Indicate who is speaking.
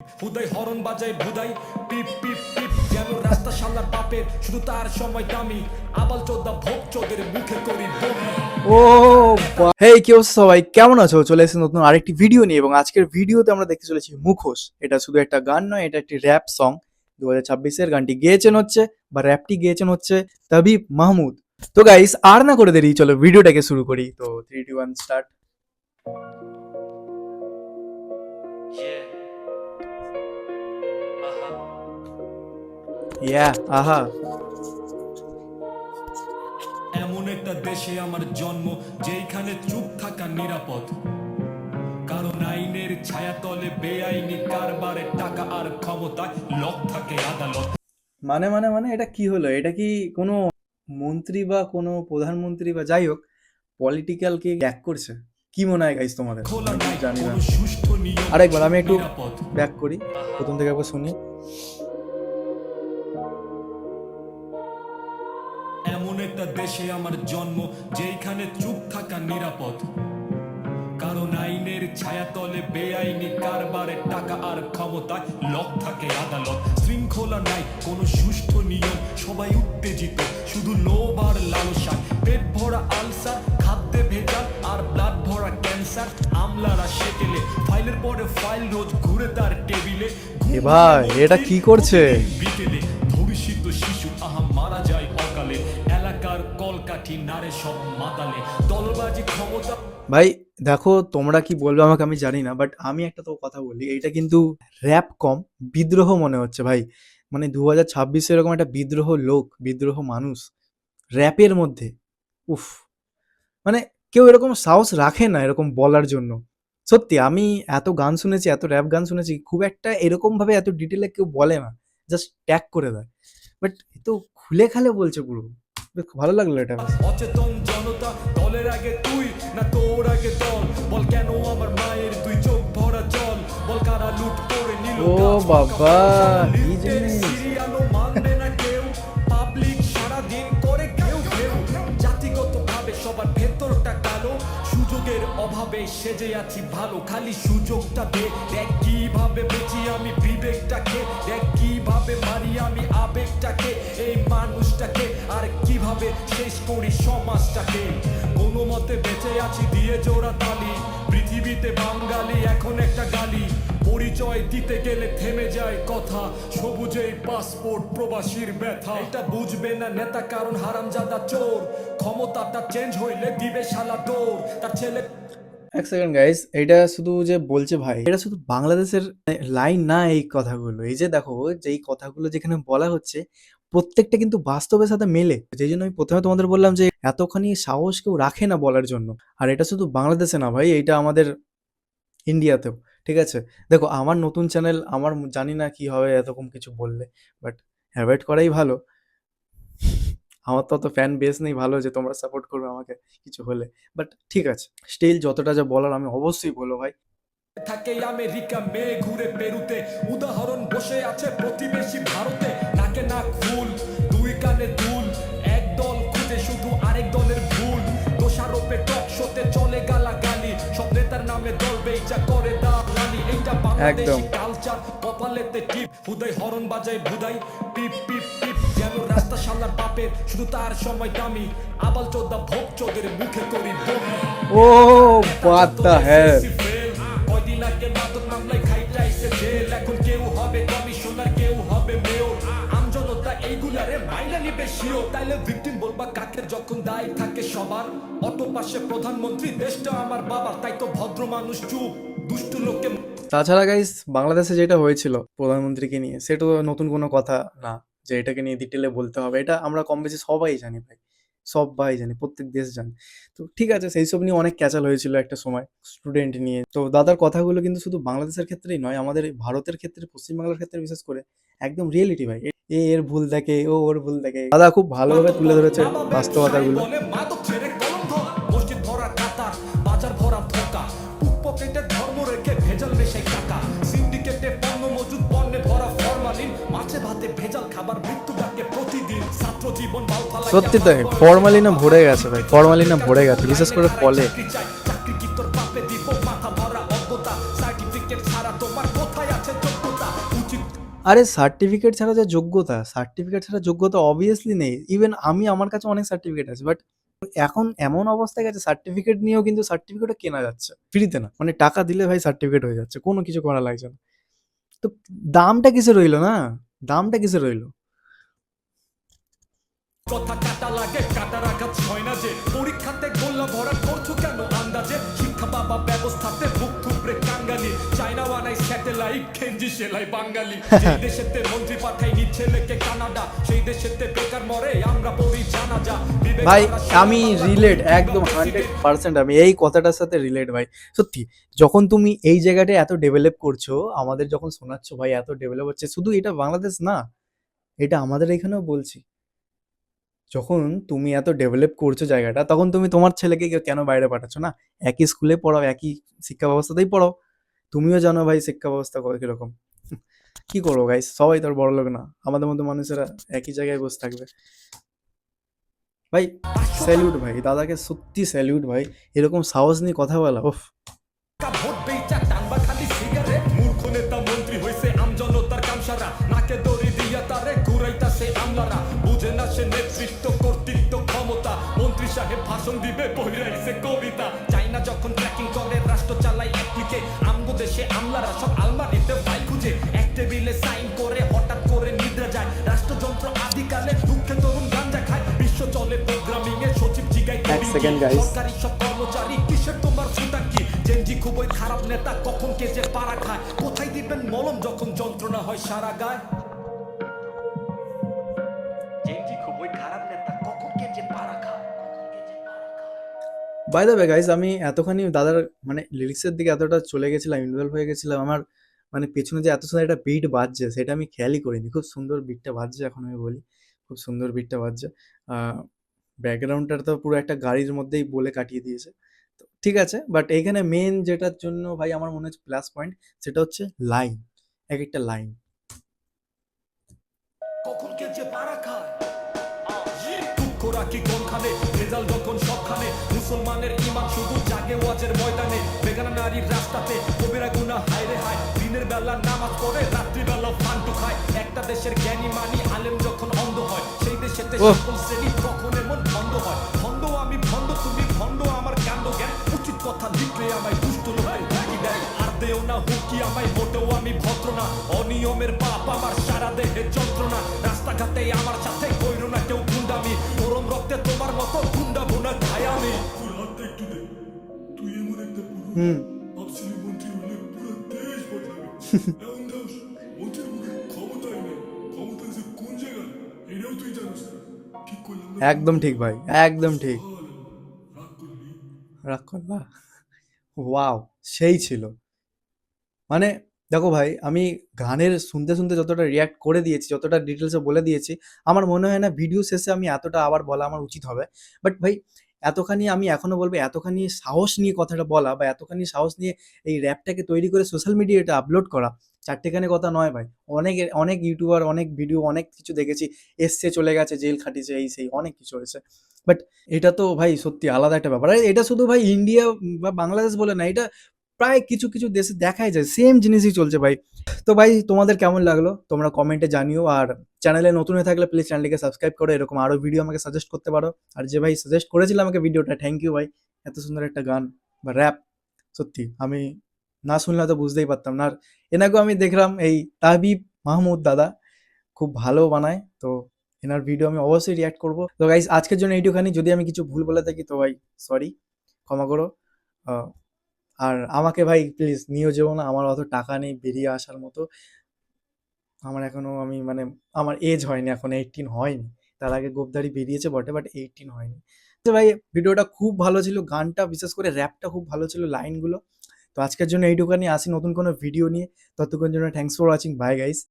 Speaker 1: হুদাই হরন বাজায় ভুদাই পিপ পিপ পিপ যেন রাস্তা শালার বাপের শুধু তার সময় দামি আবাল চোদ্দা ভোগ চোদের মুখে করি বমি।
Speaker 2: ও হেই কি অবস্থা সবাই, কেমন আছো? চলে এসেছি নতুন আরেকটি ভিডিও নিয়ে, এবং আজকের ভিডিওতে আমরা দেখতে চলেছি মুখোশ। এটা শুধু একটা গান নয়, এটা একটি র্যাপ সং। 2026-এর গানটি গেয়েছেন হচ্ছে বা র্যাপটি গেয়েছেন হচ্ছে তাবিব মাহমুদ। তো গাইস, আর না করে দেরি, চলো ভিডিওটাকে শুরু করি। তো 3 2 1 স্টার্ট। ইয়া আহা।
Speaker 1: এমন একটা দেশে আমার জন্ম যেখানে চুপ থাকা নিরাপদ, কারণ আইনের ছায়াতলে বেআইনি কারবারে টাকা আর ক্ষমতায় লক থাকে আদালত।
Speaker 2: মানে এটা কি হলো? এটা কি কোনো মন্ত্রী বা কোনো প্রধানমন্ত্রী বা যাই হোক পলিটিক্যাল কে ব্যাক করছে? কি মনে হয় গাইস তোমাদের?
Speaker 1: খোলা
Speaker 2: আমি
Speaker 1: নাই
Speaker 2: জানি না।
Speaker 1: কোনো সুষ্ঠু নিয়ম,
Speaker 2: আরেকবার আমি একটু
Speaker 1: নিরাপদ।
Speaker 2: ব্যাক করি, প্রথম থেকে একবার শুনি।
Speaker 1: এমন একটা দেশে আমার জন্ম যেখানে চুপ থাকা নিরাপদ, কারণ আইনের ছায়াতলে বেআইনি কারবারে টাকা আর ক্ষমতায় লক থাকে আদালত। শৃঙ্খলা নাই কোনো সুষ্ঠু নিয়ম, সবাই উত্তেজিত শুধু লোভ আর লালসায়। পেট ভরা আলসার, খাদ্যে ভেজাল আর ব্লাড ভরা ক্যান্সার। আমলারা সেকেলে ফাইলের পরে ফাইল রোজ ঘুরে তার টেবিলে।
Speaker 2: এ ভাই, এটা কি করছে?
Speaker 1: বিকেলে ধর্ষিত শিশু আহা মারা যায় অকালে। এলাকার কলকাঠি নারে সব মাতালে, দলবাজি ক্ষমতা।
Speaker 2: ভাই দেখো, তোমরা কি বলবে আমাকে আমি জানি না, বাট আমি একটা তো কথা বলি, এটা কিন্তু র্যাপ কম বিদ্রোহ মনে হচ্ছে ভাই। মানে 2026 এরকম একটা বিদ্রোহ লোক, বিদ্রোহ মানুষ র্যাপের মধ্যে। উফ, মানে কেউ এরকম সাহস রাখে না এরকম বলার জন্য। সত্যি আমি এত গান শুনেছি, এত র্যাপ গান শুনেছি, খুব একটা এরকম ভাবে এত ডিটেলে কেউ বলে না, জাস্ট ট্যাগ করে দেয়। বাট এ তো খুলে খালে বলছে পুরো। বেশ ভালো লাগলো এটা।
Speaker 1: অচেতন জনতা, দলের আগে তুই না তোর আগে দল। বল কেন আমার মায়ের দুই চোখ ভরা জল, বল কারা লুট করে নিল
Speaker 2: ও বাবা, কি জিনিস!
Speaker 1: সিরিয়ালো মানবে না কেউ, পাবলিক সারাদিন করে কেউ কেউ। জাতিগত ভাবে সবার ভেতরটা কালো, সুযোগের অভাবে সেজে আছি ভালো। খালি সুযোগটা দে, দেখ কিভাবে বেঁচি আমি বিবেকটাকে, দেখ কিভাবে মারি আমি আবেগটাকে, এই মানুষটাকে, আর কিভাবে শেষ করি সমাজটাকে। কোনো মতে বেঁচে আছি দিয়ে জোড়া তালি, পৃথিবীতে বাঙালি এখন একটা গালি। পরিচয় দিতে গেলে থেমে যায় কথা, সবুজের পাসপোর্ট প্রবাসীর ব্যথা। এটা বুঝবে না নেতা কারণ হারামজাদা চোর, ক্ষমতাটা চেঞ্জ হইলে দিবে শালা দৌড় তার ছেলে।
Speaker 2: এক সেকেন্ড গাইস, এটা শুধু যে বলছে ভাই, এটা শুধু বাংলাদেশের লাইন না। এই কথাগুলো, এই যে দেখো, যে এই কথাগুলো যেখানে বলা হচ্ছে প্রত্যেকটা কিন্তু বাস্তবের সাথে মেলে। যেই জন্য আমি প্রথমে তোমাদের বললাম যে এতখানি সাহস কেউ রাখে না বলার জন্য। আর এটা শুধু বাংলাদেশে না ভাই, এটা আমাদের ইন্ডিয়াতেও। ঠিক আছে, দেখো আমার নতুন চ্যানেল, আমার জানি না কি হবে এরকম কিছু বললে, বাট অ্যাভয়েড করাই ভালো। আমার তো অত ফ্যান বেস নেই ভালো যে তোমরা সাপোর্ট করবে আমাকে কিছু হলে। বাট ঠিক আছে, স্টিল যতটা যা বলার আমি অবশ্যই বলবো ভাই।
Speaker 1: থাকে আমেরিকা, মেয়ে ঘুরে পেরুতে, উদাহরণ বসে আছে প্রতিবেশী ভারতে। নাকে নাক ফুল, দুই কানে দুল, এক দল খুঁজে শুধু আরেক দলের ভুল। দোষারোপে টক শোতে চলে গালাগালি, সব নেতার নামে দল বেচা করে দালালি। এইটা বাংলাদেশি কালচার, কপালেতে টিপ, হুদাই হরন বাজায় ভুদাই পিপ পিপ পিপ যেন রাস্তা শালার বাপের শুধু তার সময় দামি আবাল চোদ্দা ভোগ চোদের মুখে করি বমি।
Speaker 2: ও বাত দা হ্যাঁ।
Speaker 1: কয়দিন আগে মাদক মামলায় খাইটাইছে জেল, এখন কেউ হবে কমিশনার, কেউ হবে মেয়র। আমজনতা এইগুলারে মাইনা নিবে শিও, তাইলে ভিকটিম বলবা কাকের যখন দায় থাকে সবার। অটো পাশে প্রধানমন্ত্রী, দেশটা আমার বাবার, তাই তো ভদ্র মানুষ চুপ, দুষ্ট লোককে।
Speaker 2: তাছাড়া গাইস, বাংলাদেশে যেটা হয়েছিল প্রধানমন্ত্রীকে নিয়ে, সেটা তো নতুন কোনো কথা না যে এটাকে নিয়ে ডিটেলে বলতে হবে। এটা আমরা কম বেশি সবাই জানি ভাই, সবাই জানি, প্রত্যেক দেশ জানে। তো ঠিক আছে, সেই সব নিয়ে অনেক ক্যাচাল হয়েছিল একটা সময় স্টুডেন্ট নিয়ে। তো দাদার কথাগুলো কিন্তু শুধু বাংলাদেশের ক্ষেত্রেই নয়, আমাদের ভারতের ক্ষেত্রে, পশ্চিমবাংলার ক্ষেত্রে বিশেষ করে একদম রিয়েলিটি ভাই। এ এর ভুল দেখে, ও ওর ভুল দেখে। দাদা খুব ভালোভাবে তুলে ধরেছে বাস্তবতাগুলো।
Speaker 1: মাদক ছেড়ে কলম ধরা, মসজিদ ভরা কাতার, বাজার ভরা ধোকা, পুক পকেটে ধর্ম রেখে ভেজাল মেশাই টাকা। সিন্ডিকেটে পণ্য মজুদ, পণ্যে ভরা ফরমালিন, মাছে ভাতে ভেজাল খাবার, মৃত্যু ডাকে প্রতিদিন। ছাত্র জীবন বালফালা,
Speaker 2: সত্যি তাই, ফরমালিনা ভরে গেছে ভাই, ফরমালিনা ভরে গেছে, বিশেষ করে ফলে।
Speaker 1: চাকরি কি তোর পাপে দিব মাথা ভরা অজ্ঞতা, সার্টিফিকেট ছাড়া তোমার কোথায় আছে যোগ্যতা।
Speaker 2: আরে সার্টিফিকেট ছাড়া যে যোগ্যতা, সার্টিফিকেট ছাড়া যোগ্যতা অবভিয়াসলি নেই। ইভেন আমার কাছে অনেক সার্টিফিকেট আছে। বাট এখন এমন অবস্থায় গেছে সার্টিফিকেট নিয়েও কিন্তু সার্টিফিকেটও কেনা যাচ্ছে। ফ্রিতে না। মানে টাকা দিলে ভাই সার্টিফিকেট হয়ে যাচ্ছে। কোনো কিছু করা লাগছে না। তো দামটা কিসে রইলো না? দামটা কিসে রইলো?
Speaker 1: কথা কাটা লাগে কাটার আঘাত হয় না যে পরীক্ষাতে গোল্লা ভরা করছো কেন আন্দাজে শিক্ষা বাবা ব্যবস্থাতে বুক থুবড়ে কাঙ্গালি চায়না বানাই স্যাটেলাইট খেঞ্জি সেলাই বাঙালি যেই দেশেতে মন্ত্রী পাঠাই নি ছেলেকে কানাডা সেই দেশেতে বেকার মরে আমরা পড়ি জানা যা
Speaker 2: ভাই আমি রিলেট একদম 100% আমি এই কথাটার সাথে রিলেট ভাই। সত্যি যখন তুমি এই জায়গাটায় এত ডেভেলপ করছো, আমাদের যখন শোনাচ্ছ ভাই এত ডেভেলপ হচ্ছে, শুধু এটা বাংলাদেশ না, এটা আমাদের এখানেও বলছি। যখন তুমি এত ডেভেলপ করছো জায়গাটা, তখন তুমি তোমার ছেলেকে কেন বাইরে পাঠাচ্ছ না? একই স্কুলে পড়াও, একই শিক্ষা ব্যবস্থাতেই পড়াও। তুমিও জানো ভাই শিক্ষা ব্যবস্থা কিরকম। কি করবো গাইস, সবাই তো আর বড়লোক না, আমাদের মতো মানুষেরা একই জায়গায় বসে থাকবে। ভাই স্যালিউট ভাই, দাদাকে সত্যি স্যালিউট ভাই, এরকম সাহস নিয়ে কথা বলা ওফ।
Speaker 1: ভোট বেচা টানবা খালি সিগারেট মূর্খ নেতা মন্ত্রী হইছে আমজনতার কামসারা নাকে দড়ি দিয়া তারে ঘুরাইতাছে আমলারা বুঝে না সে নেতৃত্ব কর্তৃত্ব ক্ষমতা মন্ত্রী সাহেব ভাষণ দিবে বইরাইছে কবিতা চাইনা যখন ট্র্যাকিং করে রাষ্ট্র চালাই এক ক্লিকে আমগো দেশে আমলারা সব আলমারিতে ফাইল খুঁজে এক টেবিলে সাইন করে হঠাৎ করে নিদ্রা যায় রাষ্ট্রযন্ত্র আদিকালে দুঃখে তরুণ গাঞ্জা খায় বিশ্ব চলে প্রোগ্রামিং এ সচিব জিগাই
Speaker 2: এক সেকেন্ড গাইস,
Speaker 1: সরকারি সব কর্মচারী কিসের তোমার সুতা কি জেনজি খুবই খারাপ নেতা কখন কে যে পাড়া খায় কোথায় দিবেন মলম যখন যন্ত্রণা হয় সারা গায় জেনজি খুবই খারাপ নেতা কখন কে যে পাড়া খায়
Speaker 2: বাই দ্য ওয়ে গাইস, আমি এতখানি দাদার মানে লিরিক্সের দিকে এতটা চলে গেছিলাম, ইনভলভ হয়ে গেছিলাম, আমার মানে পেছনে যে এত সুন্দর একটা বিট বাজছে সেটা আমি খেয়ালই করিনি। খুব সুন্দর বিটটা বাজছে, এখন আমি বলি খুব সুন্দর বিটটা বাজছে। ব্যাকগ্রাউন্ডটা তো পুরো একটা গাড়ির মধ্যেই বলে কাটিয়ে দিয়েছে। তো ঠিক আছে, বাট এইখানে মেন যেটার জন্য ভাই আমার মনে হচ্ছে প্লাস পয়েন্ট, সেটা হচ্ছে লাইন, এক একটা লাইন।
Speaker 1: কখন কে যে পাড়া খায় দুঃখরা কি কোনখানে রেজাল্ট যখন সবখানে মুসলমানের ইমান শুধু জাগে ওয়াজের ময়দানে বেগানা নারীর রাস্তাতে কবিরা গুনা হায় রে হায় দিনের বেলা নামাজ পড়ে রাত্রিবেলা ফান্টু খায় একটা দেশের জ্ঞানী মানি আলেম যখন অন্ধ হয় সেই দেশেতে সকল শ্রেণী কখন এমন ভণ্ড হয় ভণ্ড আমি ভণ্ড তুমি ভণ্ড আমার কাণ্ড জ্ঞান উচিত কথা লিখলে আমায় দুষ্ট লোকের হুকি দেয় আর দেও না হুকি আমায় মোটেও আমি ভদ্র না অনিয়মের পাপ আমার সারা দেহে যন্ত্রণা রাস্তাঘাটে আমার সাথে কইরো না কেউ গুন্ডামি গরম রক্তে তোমার মতো গুন্ডা বুনা খাই আমি তুই এমন একটা
Speaker 2: হুম
Speaker 1: ভাবছিলি মন্ত্রী হলে পুরো দেশ বদলাবে এখন দাস মন্ত্রীর মুখে ক্ষমতাই নেই ক্ষমতা যে কোন জায়গায় এটাও তুই জানিস না ঠিক করলাম
Speaker 2: একদম ঠিক ভাই, একদম ঠিক।
Speaker 1: রাগ করলি
Speaker 2: রাগ করবা, ওয়াও সেই ছিল। মানে দেখো ভাই, আমি গানের শুনতে শুনতে যতটা রিয়াক্ট করে দিয়েছি, যতটা ডিটেলসে বলে দিয়েছি, আমার মনে হয় না ভিডিও শেষে আমি এতটা আবার বলা আমার উচিত হবে। বাট ভাই এতখানি আমি এখনো বলবো, এতখানি সাহস নিয়ে কথাটা বলা বা এতখানি সাহস নিয়ে এই র্যাপটাকে তৈরি করে সোশ্যাল মিডিয়ায় এটা আপলোড করা চারটেখানি কথা নয় ভাই। অনেক অনেক ইউটিউবার অনেক ভিডিও অনেক কিছু দেখেছি, এসছে চলে গেছে, জেল খাটিয়েছে, এই সেই অনেক কিছু হয়েছে। বাট এটা তো ভাই সত্যি আলাদা একটা ব্যাপার। আর এটা শুধু ভাই ইন্ডিয়া বা বাংলাদেশ বলে না, এটা প্রায় কিছু কিছু দেশে দেখাই যায়, সেম জিনিসই চলছে ভাই। তো ভাই তোমাদের কেমন লাগলো তোমরা কমেন্টে জানিও, আর চ্যানেলে নতুন হয়ে থাকলে প্লিজ চ্যানেলটিকে সাবস্ক্রাইব করো, এরকম আরো ভিডিও আমাকে সাজেস্ট করতে পারো। আর যে ভাই সাজেস্ট করেছিল আমাকে ভিডিওটা, থ্যাংক ইউ ভাই, এত সুন্দর একটা গান বা র্যাপ, সত্যি আমি না শুনলে তো বুঝতেই পারতাম না। আর এনাকেও আমি দেখলাম, এই তাহবিব মাহমুদ দাদা খুব ভালো বানায়, তো এনার ভিডিও আমি অবশ্যই রিয়াক্ট করবো। তো গাইস আজকের জন্য এইটুখানি, যদি আমি কিছু ভুল বলে থাকি তো ভাই সরি, ক্ষমা করো। আহ, আর আমাকে ভাই প্লিজ নিয়েও যেও না, আমার অত টাকা নেই বেরিয়ে আসার মতো। আমার এখনো আমি মানে আমার এজ হয়নি, এখন 18 হয়নি। তার আগে গোপদারি বেরিয়েছে বটে, বাট 18 হয়নি। তো ভাই ভিডিওটা খুব ভালো ছিল, গানটা বিশেষ করে র্যাপটা খুব ভালো ছিল, লাইনগুলো। তো আজকের জন্য এইটুখানি, আসি নতুন কোনো ভিডিও নিয়ে। ততক্ষণ জন্য thanks for watching, bye guys.